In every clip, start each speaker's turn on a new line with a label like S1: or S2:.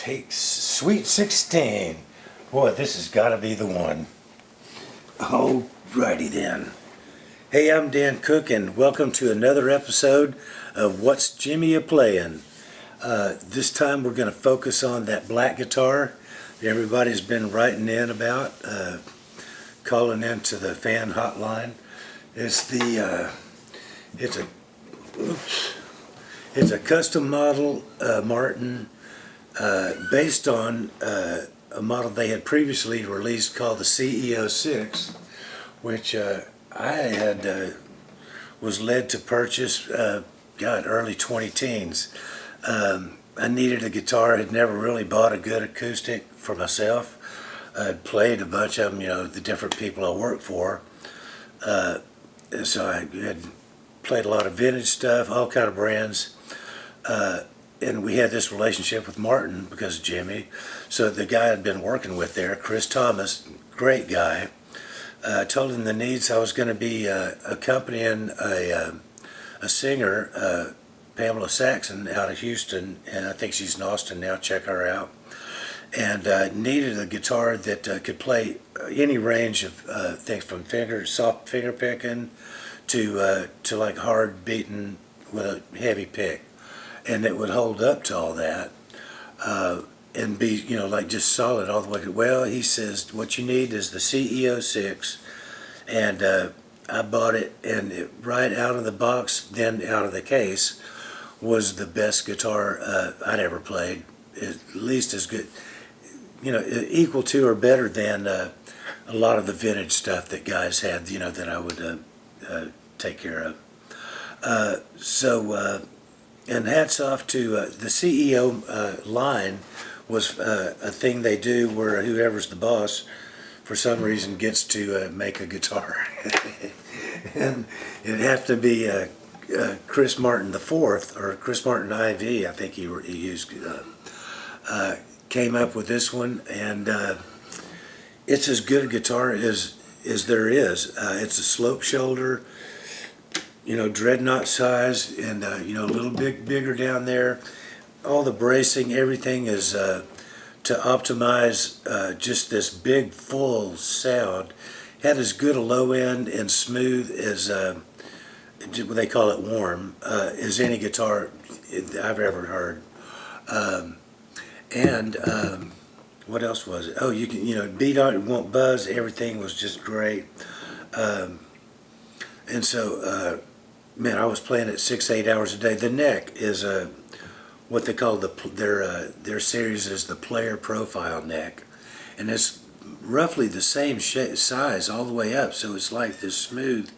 S1: Take Sweet 16. Boy, this has got to be the one. Alrighty then. Hey, I'm Dan Cook, and welcome to another episode of What's Jimmy A-Playin'. This time we're going to focus on that black guitar that everybody's been writing in about, calling into the fan hotline. It's a custom model Martin, based on a model they had previously released called the CEO6, which was led to purchase, early 20-teens. I needed a guitar. Had never really bought a good acoustic for myself. I'd played a bunch of them, the different people I worked for. So I had played a lot of vintage stuff, all kind of brands. And we had this relationship with Martin because of Jimmy. So the guy I'd been working with there, Chris Thomas, great guy, told him the needs. I was going to be accompanying a singer, Pamela Saxon, out of Houston, and I think she's in Austin now. Check her out. And needed a guitar that could play any range of things, from soft finger picking to like hard beating with a heavy pick, and it would hold up to all that, and be like just solid all the way. Well, he says what you need is the CEO6, and I bought it, and right out of the box, then out of the case, was the best guitar I'd ever played. At least as good, equal to or better than a lot of the vintage stuff that guys had, that I would take care of. And hats off to the CEO line. Was a thing they do where whoever's the boss, for some reason, gets to make a guitar. And it'd have to be Chris Martin the Fourth, or Chris Martin IV, I think he used, came up with this one, and it's as good a guitar as there is. It's a slope shoulder, dreadnought size, and a little bit bigger down there. All the bracing, everything is to optimize just this big full sound. Had as good a low end and smooth as they call it warm, as any guitar I've ever heard. What else was it? Oh, you can beat on it, won't buzz. Everything was just great. And so, man, I was playing it 6-8 hours a day. The neck is what they call their series is the player profile neck, and it's roughly the same size all the way up. So it's like this smooth.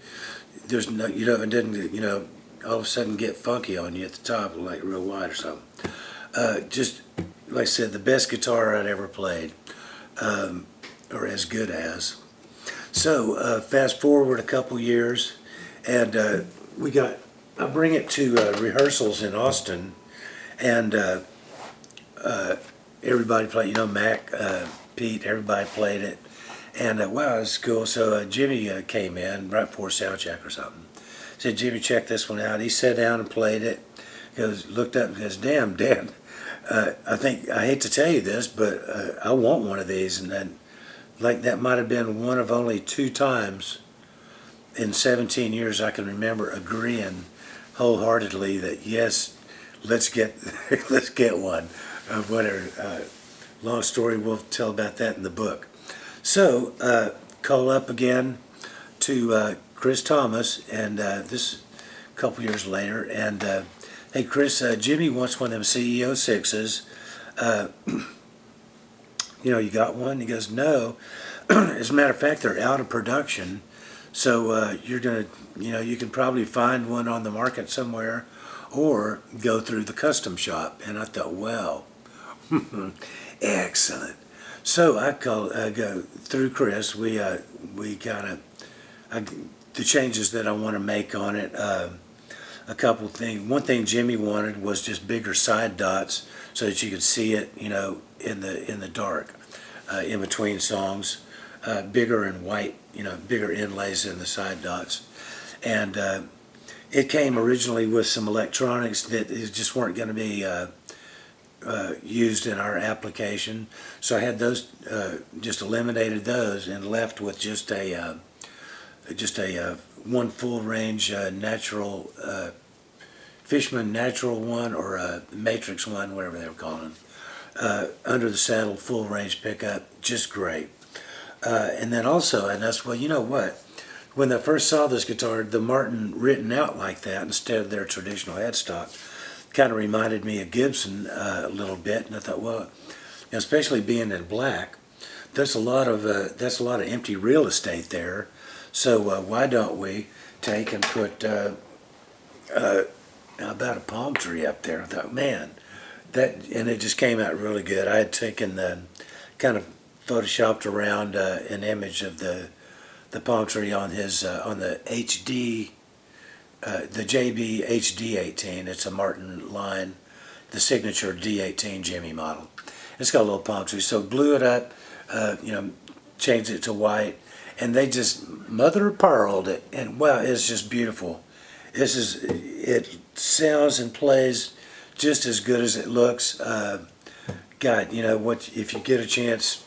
S1: There's no, it didn't, all of a sudden get funky on you at the top, like real wide or something. Just like I said, the best guitar I'd ever played, or as good as. So fast forward a couple years, and I bring it to rehearsals in Austin, and everybody played, Mac, Pete, everybody played it, and wow, it was cool. So Jimmy came in right before sound check or something. Said, "Jimmy, check this one out." He sat down and played it. Looked up and goes, "Damn, Dan, I hate to tell you this, but I want one of these." And then, like, that might have been one of only 2 times in 17 years I can remember agreeing wholeheartedly that yes, let's get one. Whatever. Long story, we'll tell about that in the book. So call up again to Chris Thomas, and this a couple years later, and hey Chris, Jimmy wants one of them CEO6s. You got one? He goes, "No." As a matter of fact, they're out of production. So you're gonna, you can probably find one on the market somewhere, or go through the custom shop. And I thought, well, excellent. So I go through Chris. We kind of the changes that I want to make on it. A couple things. One thing Jimmy wanted was just bigger side dots so that you could see it, in the dark, in between songs. Bigger and white, bigger inlays in the side dots. And it came originally with some electronics that just weren't going to be used in our application. So I had those, just eliminated those and left with just a one full range natural Fishman natural one, or a matrix one, whatever they were calling them. Under the saddle, full range pickup, just great. And then also, and that's, well, you know what? When I first saw this guitar, the Martin written out like that instead of their traditional headstock kind of reminded me of Gibson a little bit. And I thought, well, especially being in black, there's a lot of empty real estate there. So why don't we take and put how about a palm tree up there? I thought, man, and it just came out really good. I had taken kind of photoshopped around an image of the palm tree on his on the JB HD18. It's a Martin line, the signature D18 Jimmy model. It's got a little palm tree, so blew it up, changed it to white, and they just mother of pearled it, and wow, it's just beautiful. It sounds and plays just as good as it looks. God, what, if you get a chance,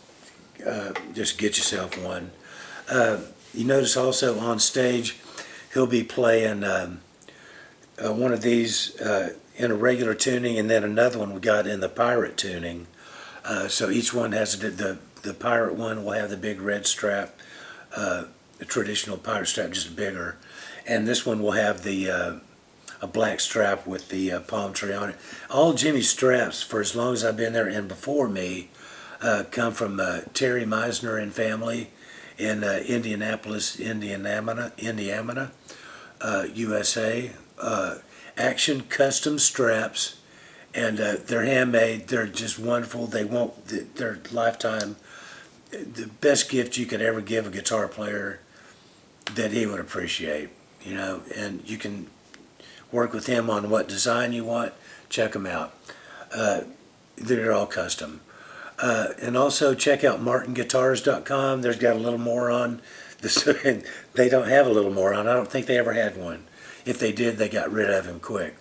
S1: just get yourself one. You notice also on stage, he'll be playing one of these in a regular tuning, and then another one we got in the pirate tuning. So each one has the pirate one will have the big red strap, the traditional pirate strap, just bigger, and this one will have the a black strap with the palm tree on it. All Jimmy's straps, for as long as I've been there and before me, come from Terry Meisner and family in Indianapolis, Indiana, USA. Action custom straps, and they're handmade. They're just wonderful. They're lifetime, the best gift you could ever give a guitar player that he would appreciate. And you can work with him on what design you want. Check them out. They're all custom. And also check out martinguitars.com. There's got a little more on this. They don't have a little more on. I don't think they ever had one. If they did, they got rid of him quick.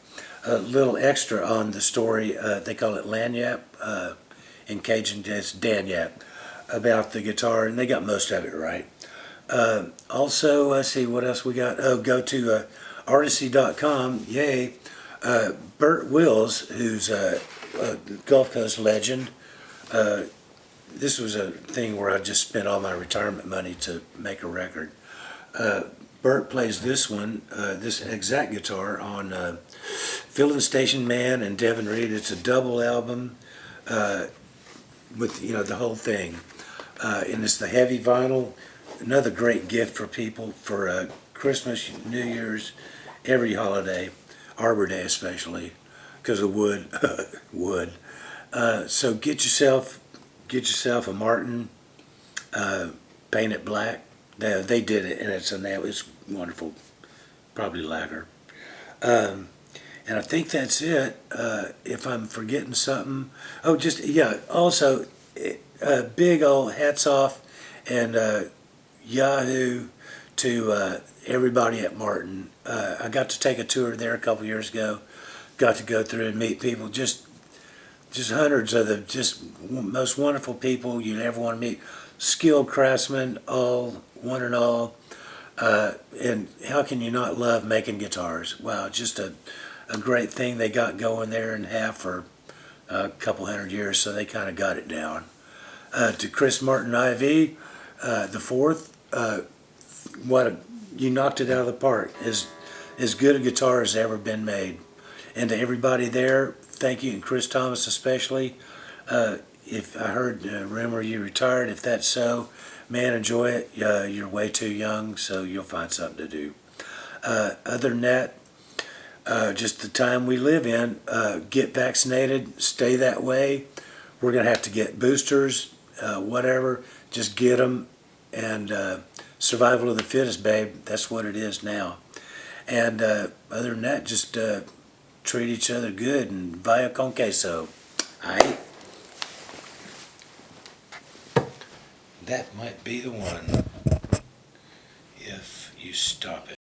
S1: A little extra on the story, they call it Lanyap, in Cajun, it's Danyap, about the guitar, and they got most of it right. Also, let's see what else we got. Oh, go to artisty.com. Yay. Burt Wills, who's a Gulf Coast legend. This was a thing where I just spent all my retirement money to make a record. Burt plays this one, this exact guitar, on Filling Station Man and Devin Reed. It's a double album with the whole thing, and it's the heavy vinyl. Another great gift for people for Christmas, New Year's, every holiday, Arbor Day especially, because of wood. Wood. So get yourself a Martin, paint it black. They did it, and it's wonderful, probably lacquer. And I think that's it. If I'm forgetting something, also, big old hats off and Yahoo to everybody at Martin. I got to take a tour there a couple years ago. Got to go through and meet people, just hundreds of the most wonderful people you'd ever want to meet. Skilled craftsmen, one and all. And how can you not love making guitars? Wow, just a great thing they got going there and have for a couple hundred years, so they kind of got it down. To Chris Martin IV, the fourth, you knocked it out of the park. As good a guitar as ever been made. And to everybody there, thank you, and Chris Thomas especially. If I heard a rumor you retired, if that's so, man, enjoy it. You're way too young, so you'll find something to do. Other than that, just the time we live in, get vaccinated, stay that way. We're going to have to get boosters, whatever, just get them, and survival of the fittest, babe. That's what it is now. And other than that, just treat each other good, and vaya con queso. Aight? That might be the one, if you stop it.